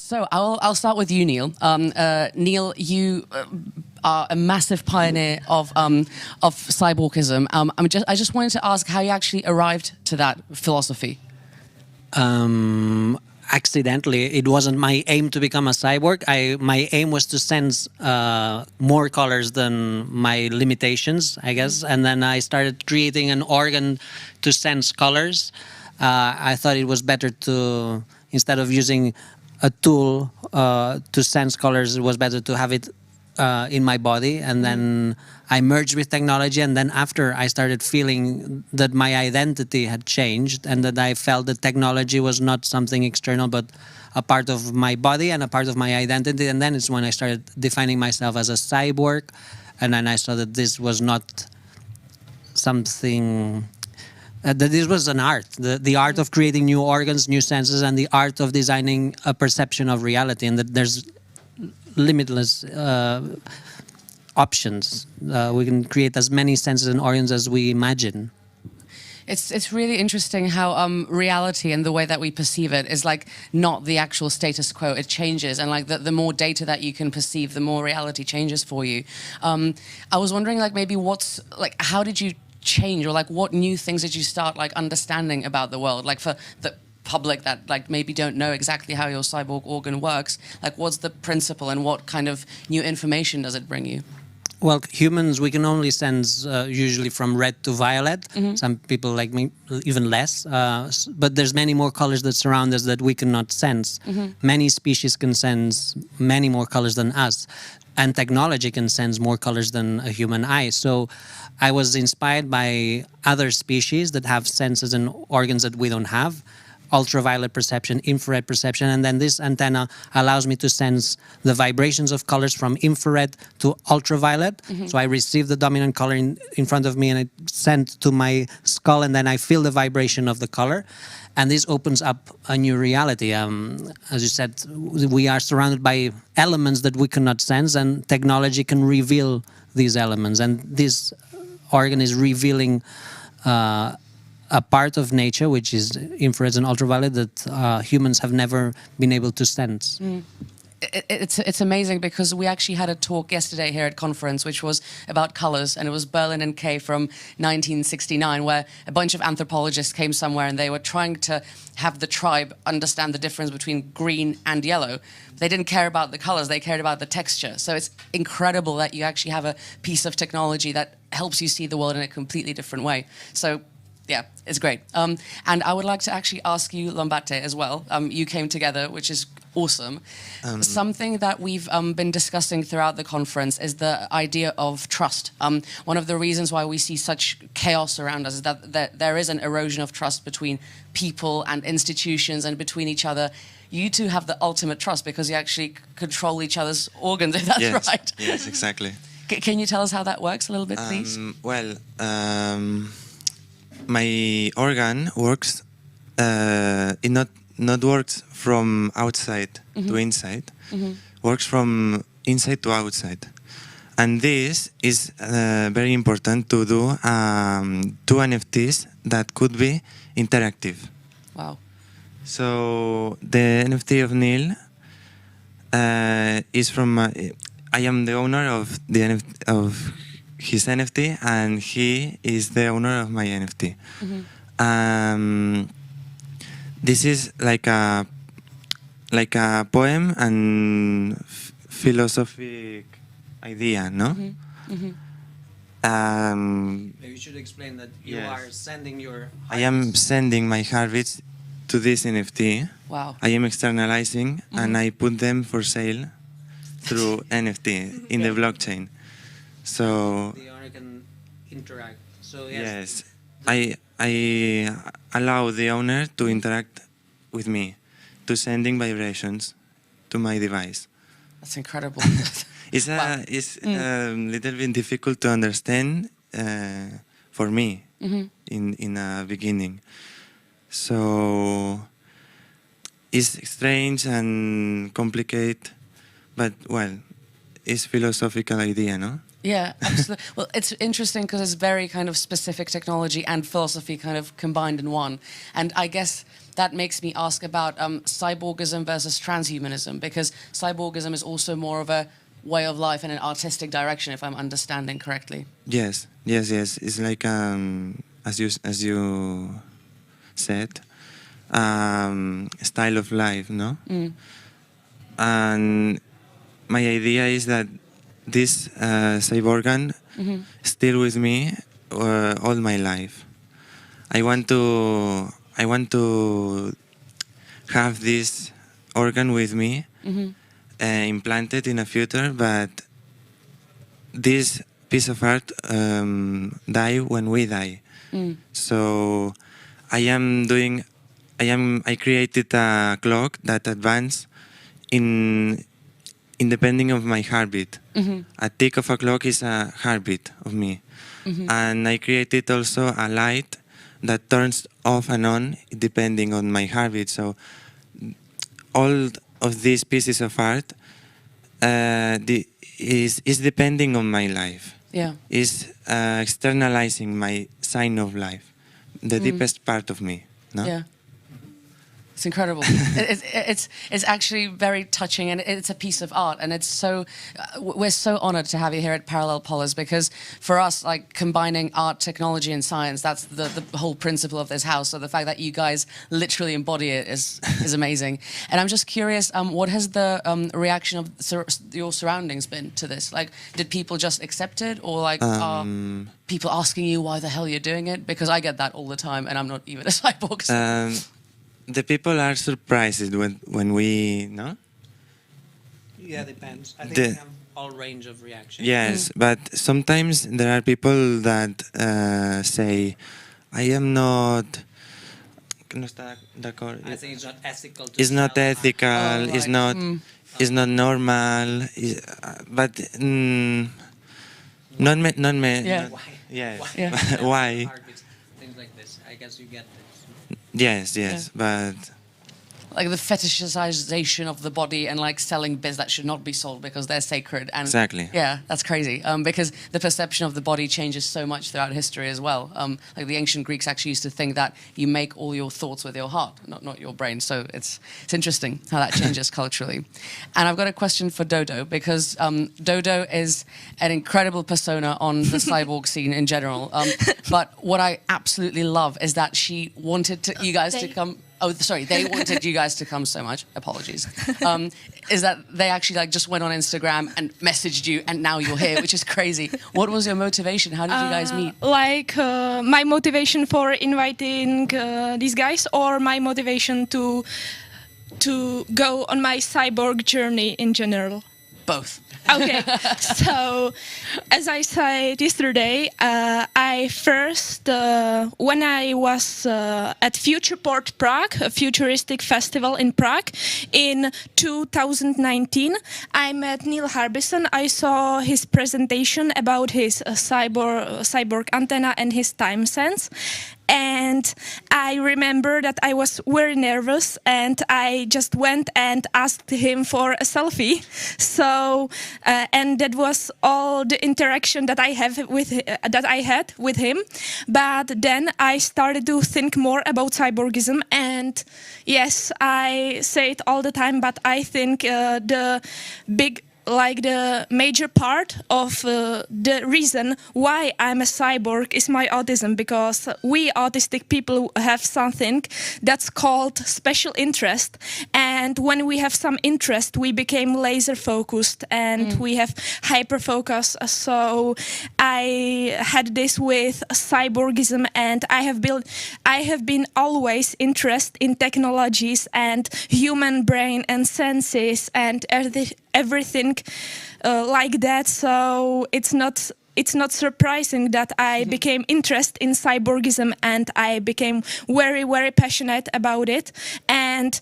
So I'll start with you, Neil. Neil, you are a massive pioneer of cyborgism. I just wanted to ask how you actually arrived to that philosophy. Accidentally, it wasn't my aim to become a cyborg. My aim was to sense more colors than my limitations, I guess. And then I started creating an organ to sense colors. I thought it was better to, instead of using a tool to sense colors, it was better to have it in my body. And then I merged with technology, and then after I started feeling that my identity had changed and that I felt that technology was not something external but a part of my body and a part of my identity. And then it's when I started defining myself as a cyborg, and then I saw that this was not something that this was an art, the art of creating new organs, new senses, and the art of designing a perception of reality, and that there's limitless options. We can create as many senses and organs as we imagine. It's really interesting how reality and the way that we perceive it is like not the actual status quo. It changes, and like the more data that you can perceive, the more reality changes for you. I was wondering, like, maybe how did you change, or like what new things did you start like understanding about the world, like for the public that like maybe don't know exactly how your cyborg organ works? Like, what's the principle and what kind of new information does it bring you? Well, humans, we can only sense usually from red to violet. Some people like me even less, but there's many more colors that surround us that we cannot sense. Many species can sense many more colors than us, and technology can sense more colors than a human eye. So I was inspired by other species that have senses and organs that we don't have. Ultraviolet perception, infrared perception, and then this antenna allows me to sense the vibrations of colors from infrared to ultraviolet. So I receive the dominant color in front of me and it sent to my skull, and then I feel the vibration of the color. And this opens up a new reality. As you said, we are surrounded by elements that we cannot sense, and technology can reveal these elements. And this organ is revealing a part of nature, which is infrared and ultraviolet, that humans have never been able to sense. It's amazing because we actually had a talk yesterday here at conference which was about colors, and it was Berlin and Kay from 1969, where a bunch of anthropologists came somewhere and they were trying to have the tribe understand the difference between green and yellow. They didn't care about the colors, they cared about the texture. So it's incredible that you actually have a piece of technology that helps you see the world in a completely different way. So yeah, it's great. And I would like to actually ask you, Lombarte, as well. You came together, which is awesome. Something that we've been discussing throughout the conference is the idea of trust. One of the reasons why we see such chaos around us is that there is an erosion of trust between people and institutions and between each other. You two have the ultimate trust because you actually control each other's organs, if that's right. Yes, exactly. Can you tell us how that works a little bit, please? Well, my organ works, it not works from outside to inside, works from inside to outside. And this is very important to do two NFTs that could be interactive. Wow. So the NFT of Neil is from, I am the owner of his NFT, and he is the owner of my NFT. This is like a poem and philosophic idea, no? Maybe you should explain that you are sending your... I am sending my heartbeats to this NFT. Wow. I am externalizing and I put them for sale through NFT in the blockchain. So the owner can interact. So yes, I allow the owner to interact with me, to sending vibrations to my device. That's incredible. It's a little bit difficult to understand for me in the beginning. So it's strange and complicated, but well, it's philosophical idea, no? Yeah, absolutely. Well, it's interesting because it's very kind of specific technology and philosophy kind of combined in one. And I guess that makes me ask about cyborgism versus transhumanism, because cyborgism is also more of a way of life in an artistic direction, if I'm understanding correctly. Yes, yes, yes. It's like as you said, style of life, no? Mm. And my idea is that this cyborgan still with me all my life. I want to have this organ with me implanted in the future, but this piece of art die when we die. So I created a clock that advances in depending of my heartbeat. A tick of a clock is a heartbeat of me. And I created also a light that turns off and on depending on my heartbeat. So all of these pieces of art is depending on my life. Yeah. Is externalizing my sign of life, the deepest part of me. No? Yeah. It's incredible. It's actually very touching, and it's a piece of art. And it's so we're so honored to have you here at Parallel Polis, because for us, like, combining art, technology, and science, that's the whole principle of this house. So the fact that you guys literally embody it is amazing. And I'm just curious, what has the reaction of your surroundings been to this? Like, did people just accept it, or like are people asking you why the hell you're doing it? Because I get that all the time, and I'm not even a cyborg. So. The people are surprised when we, no? Yeah, depends. I think The- we have all range of reactions. Yes, but sometimes there are people that say, I am not... No está de acuerdo. I think it's not ethical. It's not sell ethical, Oh, it's right. it's not normal, but not me, Yeah. not- yes. Yeah. Why? heartbeats, things like this. I guess you get this. Yes, but Like the fetishization of the body and like selling bits that should not be sold because they're sacred. And Exactly. Yeah, that's crazy. Because the perception of the body changes so much throughout history as well. Like the ancient Greeks actually used to think that you make all your thoughts with your heart, not your brain. So it's interesting how that changes culturally. And I've got a question for Dodo, because Dodo is an incredible persona on the cyborg scene in general. But what I absolutely love is that she wanted you guys to come. Oh, sorry, they wanted you guys to come so much. Apologies. Is that they actually like just went on Instagram and messaged you, and now you're here, which is crazy. What was your motivation? How did you guys meet? My motivation for inviting these guys, or my motivation to go on my cyborg journey in general? Both. Okay, so as I said yesterday, I first, when I was at Futureport Prague, a futuristic festival in Prague, in 2019, I met Neil Harbisson. I saw his presentation about his cyborg antenna and his time sense. And I remember that I was very nervous, and I just went and asked him for a selfie. So, and that was all the interaction that I had with him. But then I started to think more about cyborgism, and yes, I say it all the time, but I think the major part of the reason why I'm a cyborg is my autism, because we autistic people have something that's called special interest, and when we have some interest we became laser focused and we have hyper focus. So I had this with cyborgism, and I have been always interested in technologies and human brain and senses and everything like that. So it's not surprising that I became interested in cyborgism, and I became very, very passionate about it. And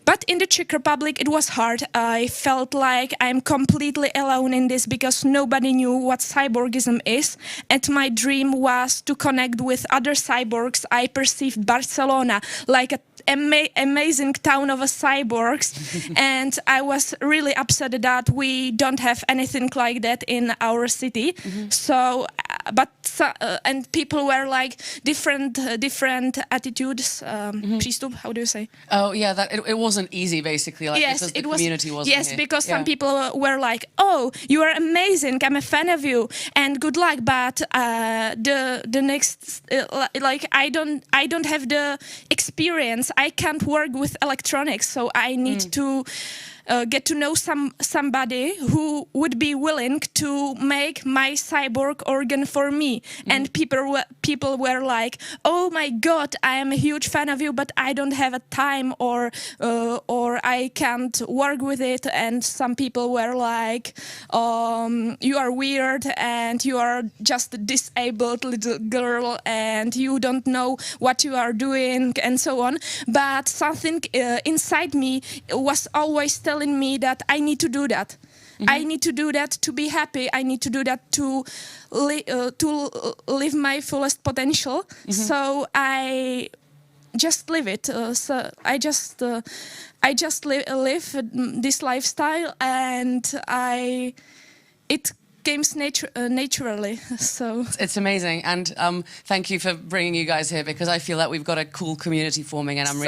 But in the Czech Republic, it was hard. I felt like I'm completely alone in this because nobody knew what cyborgism is. And my dream was to connect with other cyborgs. I perceived Barcelona like an amazing town of cyborgs. And I was really upset that we don't have anything like that in our city. So, and people were like different attitudes, přístup, how do you say? Oh yeah, that it wasn't easy basically. Like, yes, because the it was. community wasn't Yes, here. because some people were like, "Oh, you are amazing! I'm a fan of you, and good luck." But the next, like, I don't have the experience. I can't work with electronics, so I need to get to know somebody who would be willing to make my cyborg organ for me. And people were like, "Oh my God, I am a huge fan of you, but I don't have a time or I can't work with it." And some people were like, "You are weird and you are just a disabled little girl and you don't know what you are doing," and so on. But something inside me was always telling me that I need to do that. I need to do that to be happy. I need to do that to live my fullest potential. So I just live it. So I just live this lifestyle, and it came naturally. So it's amazing, and thank you for bringing you guys here, because I feel that we've got a cool community forming, and I'm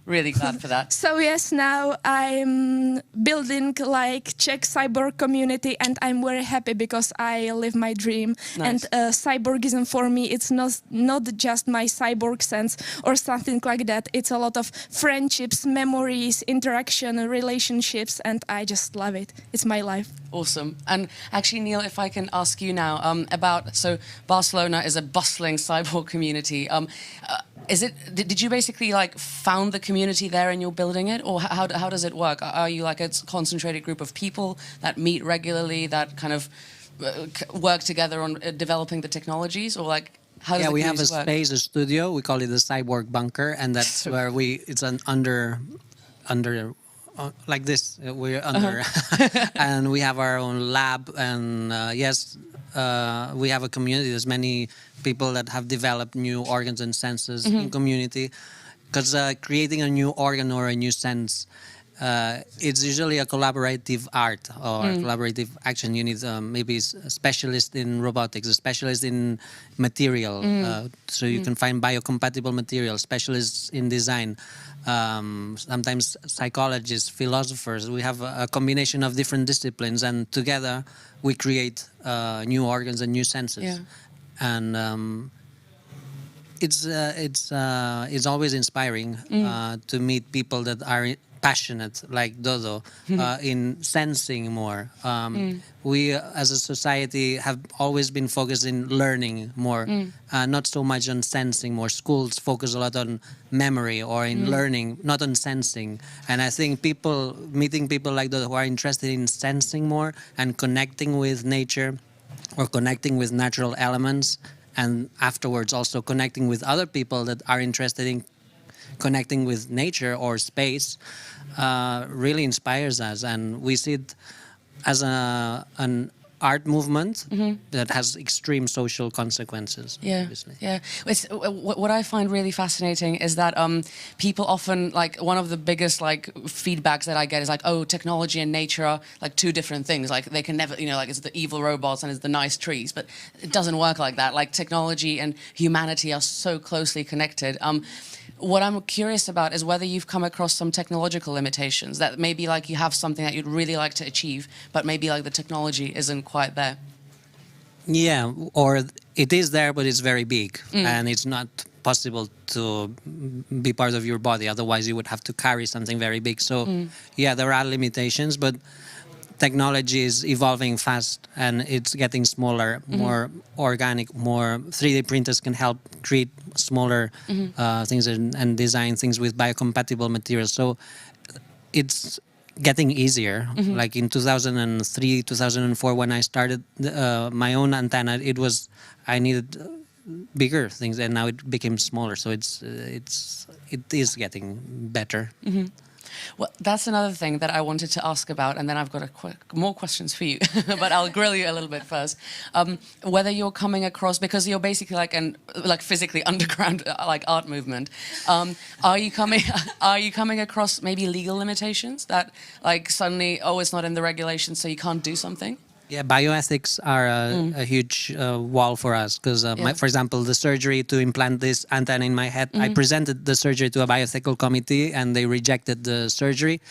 really glad for that. So yes, now I'm building like Czech cyborg community, and I'm very happy because I live my dream. Nice. And cyborgism for me, it's not just my cyborg sense or something like that. It's a lot of friendships, memories, interaction, relationships, and I just love it. It's my life. Awesome. And actually, Neil, if I can ask you now so Barcelona is a bustling cyborg community. Did you basically like found the community there and you're building it, or how does it work? Are you like a concentrated group of people that meet regularly, that kind of work together on developing the technologies, or like how does we have a work? space, a studio. We call it the Cyborg Bunker, and that's where it's an under like this. We're under, and we have our own lab. And we have a community. There's many people that have developed new organs and senses in community, because creating a new organ or a new sense, it's usually a collaborative art or collaborative action. You need maybe a specialist in robotics, a specialist in material, so you can find biocompatible materials, specialists in design, sometimes psychologists, philosophers. We have a combination of different disciplines, and together we create new organs and new senses. Yeah. And it's always inspiring to meet people that are passionate like Dodo in sensing more. We as a society have always been focused in learning more, not so much on sensing more. Schools focus a lot on memory or in learning, not on sensing. And I think meeting people like Dodo who are interested in sensing more and connecting with nature or connecting with natural elements, and afterwards also connecting with other people that are interested in connecting with nature or space, really inspires us. And we see it as an art movement that has extreme social consequences. Yeah, obviously. yeah. What I find really fascinating is that people often, like, one of the biggest like feedbacks that I get is like, oh, technology and nature are like two different things. Like they can never, like it's the evil robots and it's the nice trees, but it doesn't work like that. Like technology and humanity are so closely connected. What I'm curious about is whether you've come across some technological limitations, that maybe like you have something that you'd really like to achieve, but maybe like the technology isn't quite there. Yeah, or it is there, but it's very big, and it's not possible to be part of your body. Otherwise, you would have to carry something very big. So, yeah, there are limitations, but technology is evolving fast, and it's getting smaller, more organic, more 3D printers can help create smaller things and design things with biocompatible materials. So it's getting easier. Like in 2003, 2004, when I started my own antenna, I needed bigger things, and now it became smaller. So it is getting better. Well, that's another thing that I wanted to ask about, and then I've got more questions for you, but I'll grill you a little bit first. Whether you're coming across, because you're basically like physically underground like art movement, are you coming across maybe legal limitations that like suddenly, oh, it's not in the regulations, so you can't do something? Yeah, bioethics are a huge wall for us because, for example, the surgery to implant this antenna in my head, I presented the surgery to a bioethical committee and they rejected the surgery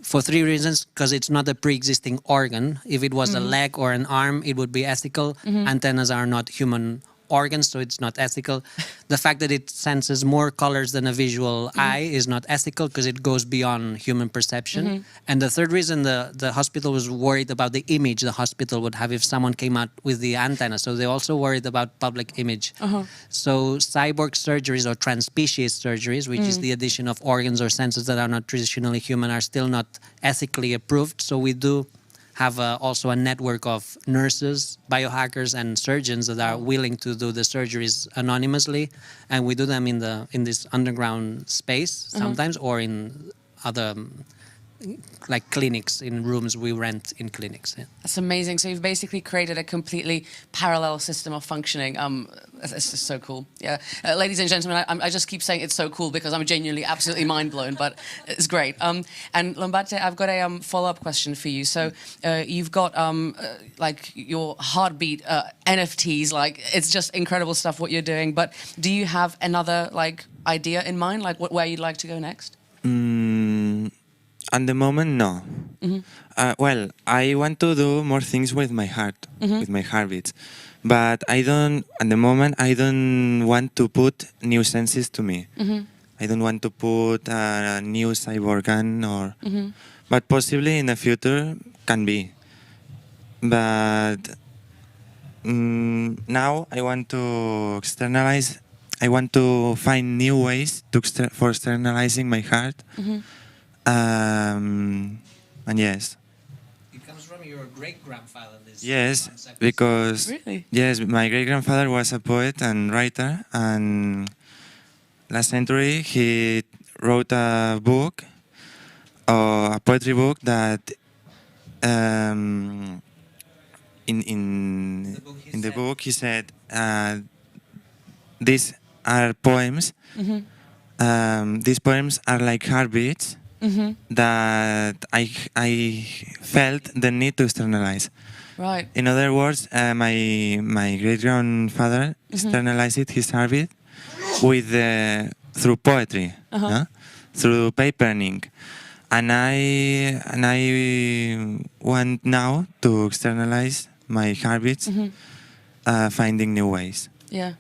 for 3 reasons. Because it's not a pre-existing organ. If it was a leg or an arm, it would be ethical. Antennas are not human organs, so it's not ethical. The fact that it senses more colors than a visual eye is not ethical because it goes beyond human perception. And the third reason, the hospital was worried about the image the hospital would have if someone came out with the antenna. So they also worried about public image. So cyborg surgeries or transspecies surgeries, which is the addition of organs or senses that are not traditionally human, are still not ethically approved. So we do have also a network of nurses, biohackers, and surgeons that are willing to do the surgeries anonymously, and we do them in this underground space sometimes, or in other like clinics, in rooms we rent in clinics. Yeah. That's amazing. So you've basically created a completely parallel system of functioning. It's just so cool. Yeah, ladies and gentlemen, I just keep saying it's so cool because I'm genuinely absolutely mind blown, but it's great. And Lombarte, I've got a follow-up question for you. So you've got like your heartbeat NFTs, like it's just incredible stuff what you're doing. But do you have another like idea in mind, like where you'd like to go next? At the moment, no. Well, I want to do more things with my heart, with my heartbeats. But I don't, at the moment, I don't want to put new senses to me. I don't want to put a new cyborg gun or... But possibly in the future, can be. But now I want to externalize, I want to find new ways for externalizing my heart. And yes. It comes from your great-grandfather. Yes, because really? Yes, my great-grandfather was a poet and writer, and last century he wrote a book, a poetry book that in the book he said these are poems. These poems are like heartbeats. That I felt the need to externalize. Right. In other words, my great-grandfather externalized his heartbeat with through poetry, through paper and ink, and I want now to externalize my heartbeats, finding new ways. Yeah.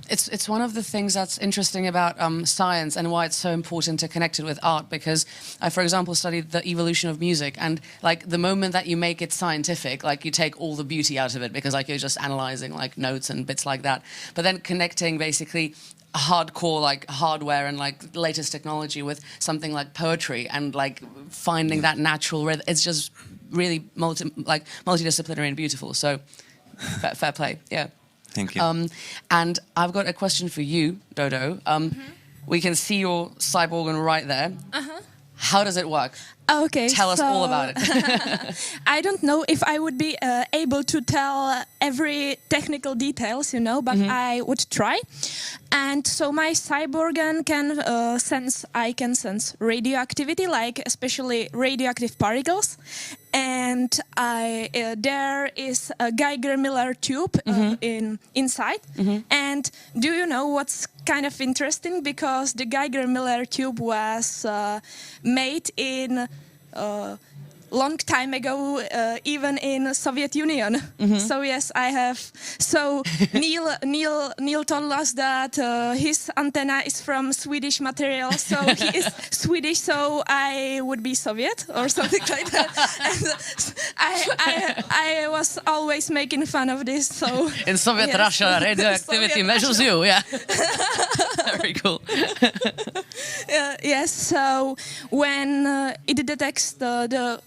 It's one of the things that's interesting about science and why it's so important to connect it with art, because I, for example, studied the evolution of music, and like the moment that you make it scientific, like you take all the beauty out of it because like you're just analyzing like notes and bits like that. But then connecting basically hardcore like hardware and like latest technology with something like poetry and like finding that natural rhythm, it's just really multidisciplinary and beautiful. So fair play. Yeah. Thank you. And I've got a question for you, Dodo. We can see your cyborg organ right there. How does it work? Okay, Tell us all about it. I don't know if I would be able to tell every technical details, you know, but I would try. And so my cyborg organ can I can sense radioactivity, like especially radioactive particles. And there is a Geiger-Miller tube inside. And do you know what's kind of interesting? Because the Geiger-Miller tube was made in long time ago, even in Soviet Union. So yes, I have. So Neil told us that his antenna is from Swedish material. So he is Swedish. So I would be Soviet or something like that. And I was always making fun of this. So in Soviet yes. Russia, radioactivity measures you. Yeah. Very cool. Yes. So when it detects the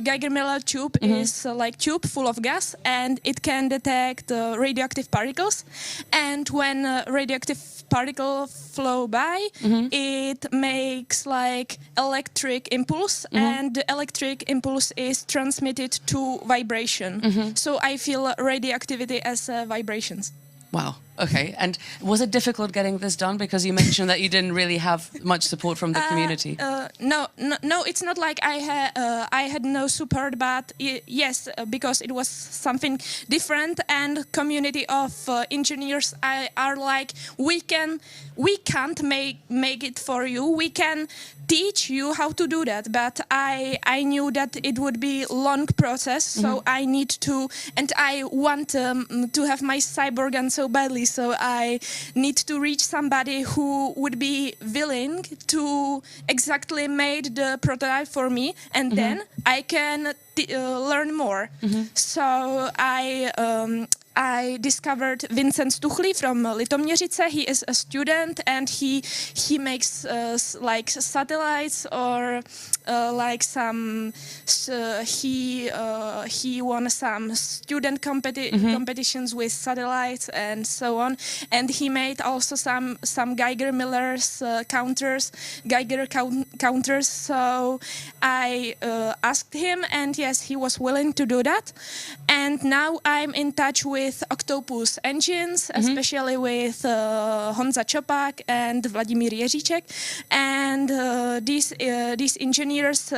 Geiger-Miller tube is like tube full of gas, and it can detect radioactive particles. And when radioactive particle flow by, it makes like electric impulse, and the electric impulse is transmitted to vibration. So I feel radioactivity as vibrations. Wow. Okay. And was it difficult getting this done? Because you mentioned that you didn't really have much support from the community. No. It's not like I had no support, but yes, because it was something different, and community of engineers are like, we can't make it for you. We can teach you how to do that, but I knew that it would be long process, so I need to, and I want to have my cyborg gun so badly, so I need to reach somebody who would be willing to exactly make the prototype for me, and then I can learn more. So I discovered Vincent Stuchli from Litoměřice. He is a student, and he makes like satellites, or like some he won some student competitions with satellites and so on, and he made also some Geiger Miller's Geiger counters. So I asked him, and yes, he was willing to do that. And now I'm in touch with Octopus engines, especially with Honza Čopak and Vladimír Jeříček, and these engineers,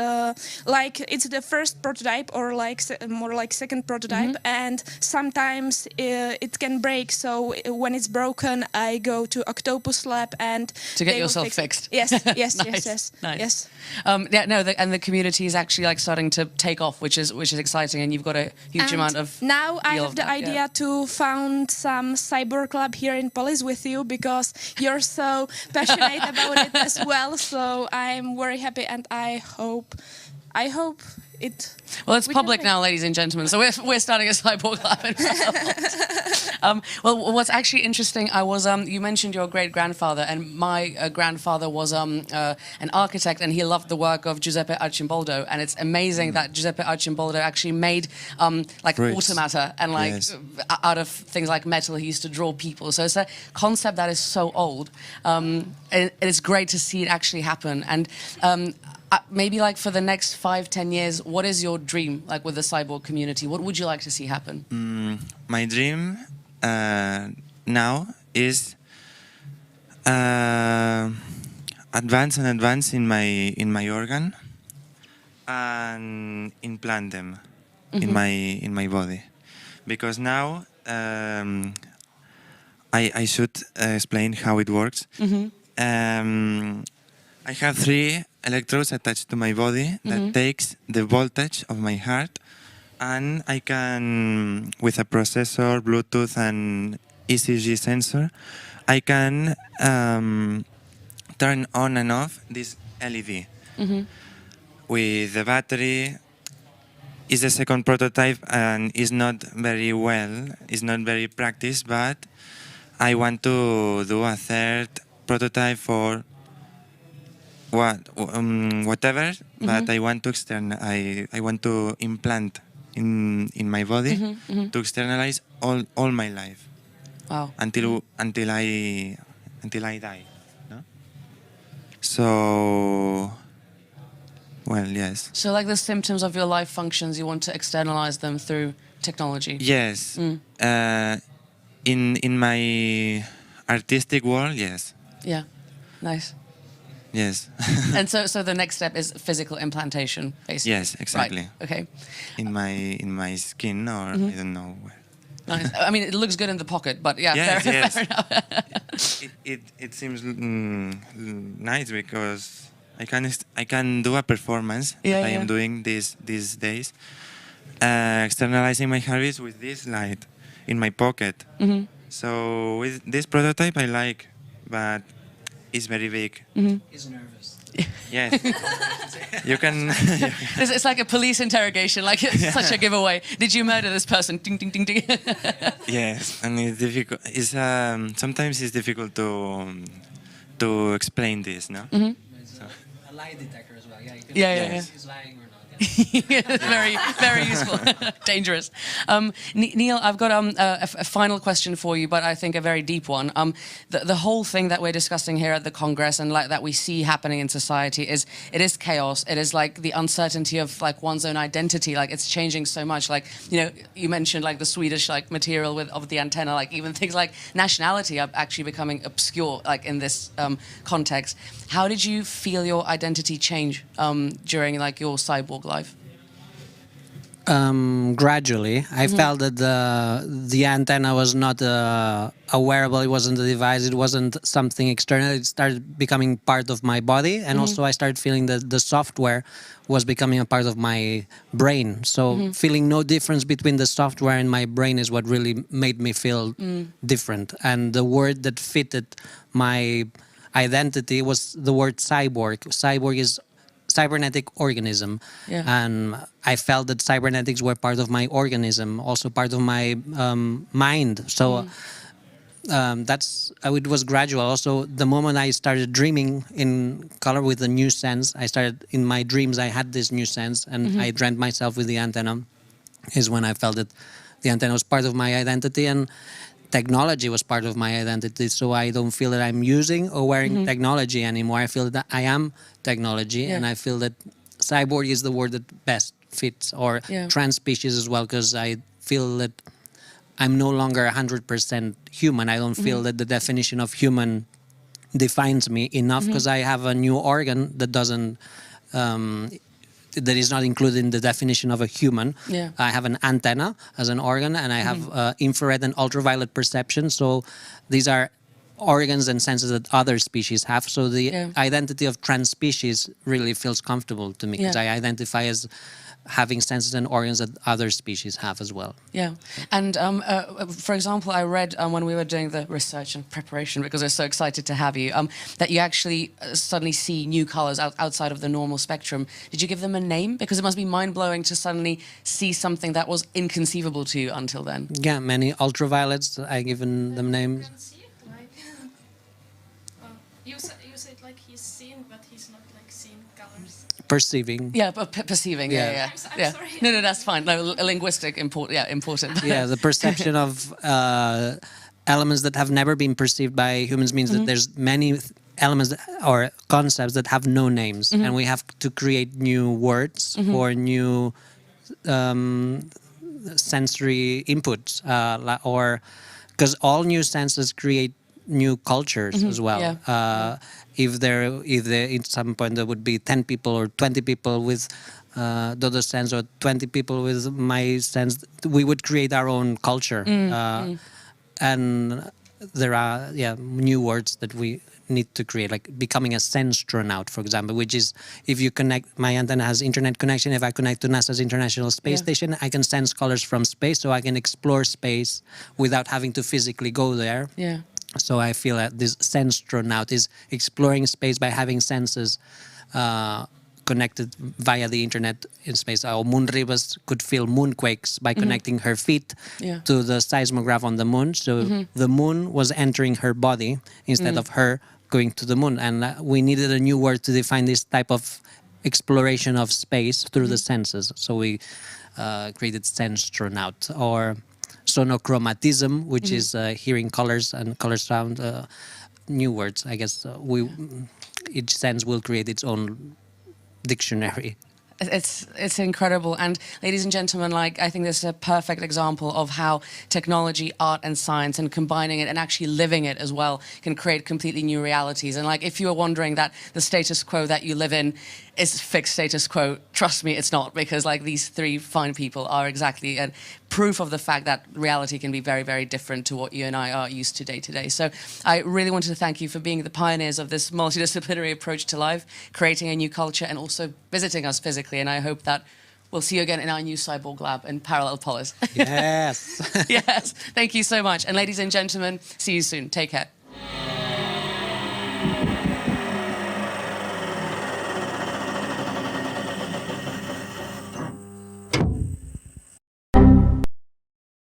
like it's the first prototype, or like more like second prototype, and sometimes it can break. So when it's broken, I go to Octopus lab and to get yourself fixed. Yes. Nice. Yes. Yeah, no, and the community is actually like starting to take off, which is exciting, and you've got a huge amount of. Now I have the idea to found some cyborg club here in Polis with you, because you're so passionate about it as well. So I'm very happy, and I hope it. Well, it's public now, ladies and gentlemen. So we're starting a cyborg club. Well, what's actually interesting, I was you mentioned your great grandfather, and my grandfather was an architect, and he loved the work of Giuseppe Arcimboldo. And it's amazing that Giuseppe Arcimboldo actually made like automata, and like out of things like metal, he used to draw people. So it's a concept that is so old, and it's great to see it actually happen. And maybe like for the next 5-10 years, what is your dream like with the cyborg community? What would you like to see happen? My dream now is advance in my organ and implant them in my body, because now I should explain how it works. I have 3 electrodes attached to my body that takes the voltage of my heart, and I can, with a processor, Bluetooth and ECG sensor, I can turn on and off this LED. With the battery, is the second prototype and is not very practiced, but I want to do a third prototype for whatever, but I want to I want to implant in my body to externalize all my life. Wow. Until I die. No? So, well, yes. So like the symptoms of your life functions, you want to externalize them through technology? Yes. In my artistic world, yes. Yeah. Nice. Yes. And so the next step is physical implantation, basically. Yes, exactly. Right. Okay. In my skin, or I don't know where. Nice. I mean, it looks good in the pocket, but yeah, Yes, fair yes. enough. It seems nice, because I can do a performance that I am doing these days, externalizing my Harbis with this light in my pocket. So with this prototype I like, but it's very big. He's nervous. Yes. You can. It's like a police interrogation, like it's such a giveaway. Did you murder this person? Ding, ding, ding, ding. Yes, and it's difficult. It's sometimes it's difficult to explain this, no? It's a lie detector as well. Yeah. You can Yeah. He's lying or not. Very, very useful. Dangerous. Neil, I've got a final question for you, but I think a very deep one. The whole thing that we're discussing here at the Congress and like that we see happening in society is chaos. It is like the uncertainty of like one's own identity. Like it's changing so much. Like, you know, you mentioned like the Swedish like material of the antenna. Like even things like nationality are actually becoming obscure. Like in this context, how did you feel your identity change during like your cyborg life? Gradually, I felt that the antenna was not a wearable. It wasn't a device. It wasn't something external. It started becoming part of my body, and also I started feeling that the software was becoming a part of my brain. So feeling no difference between the software and my brain is what really made me feel different. And the word that fitted my identity was the word cyborg. Cyborg is cybernetic organism, and I felt that cybernetics were part of my organism, also part of my mind. So it was gradual. Also, the moment I started dreaming in color with a new sense, I started in my dreams. I had this new sense, and I dreamt myself with the antenna. Is when I felt that the antenna was part of my identity, and technology was part of my identity. So I don't feel that I'm using or wearing technology anymore. I feel that I am technology, and I feel that cyborg is the word that best fits, or transspecies as well, because I feel that I'm no longer 100% human. I don't feel that the definition of human defines me enough, because I have a new organ that doesn't that is not included in the definition of a human. I have an antenna as an organ, and I have infrared and ultraviolet perception. So these are organs and senses that other species have. So the identity of transspecies really feels comfortable to me, because I identify as having senses and organs that other species have as well. Yeah. And for example, I read when we were doing the research and preparation, because we're so excited to have you, that you actually suddenly see new colors outside of the normal spectrum. Did you give them a name? Because it must be mind-blowing to suddenly see something that was inconceivable to you until then. Yeah, many ultraviolets, I given them names. You said like he's seeing, but he's not like seeing colors. Perceiving. Yeah, but perceiving. Yeah. I'm sorry. No, that's fine. No, linguistic, important. Yeah, the perception of elements that have never been perceived by humans means that there's many elements or concepts that have no names, and we have to create new words for new sensory inputs, or because all new senses create new cultures as well. If at some point there would be 10 people or 20 people with Dodo sense, or 20 people with my sense, we would create our own culture. And there are new words that we need to create, like becoming a senstronaut, for example, which is if you connect, my antenna has internet connection. If I connect to NASA's International Space Station, I can sense colors from space, so I can explore space without having to physically go there. So I feel that this senstronaut is exploring space by having senses connected via the internet in space. Moonribas could feel moonquakes by connecting her feet to the seismograph on the moon. So the moon was entering her body instead of her going to the moon. And we needed a new word to define this type of exploration of space through the senses. So we created senstronaut, or sonochromatism, which is hearing colors and color sound. New words, I guess. Each sense will create its own dictionary. It's incredible. And ladies and gentlemen, like, I think this is a perfect example of how technology, art and science, and combining it and actually living it as well, can create completely new realities. And like, if you are wondering that the status quo that you live in is fixed status quo, trust me, it's not, because like these three fine people are exactly a proof of the fact that reality can be very, very different to what you and I are used to day to day. So I really wanted to thank you for being the pioneers of this multidisciplinary approach to life, creating a new culture, and also visiting us physically. And I hope that we'll see you again in our new cyborg lab in Parallel Polis. Yes. Yes. Thank you so much. And ladies and gentlemen, see you soon. Take care.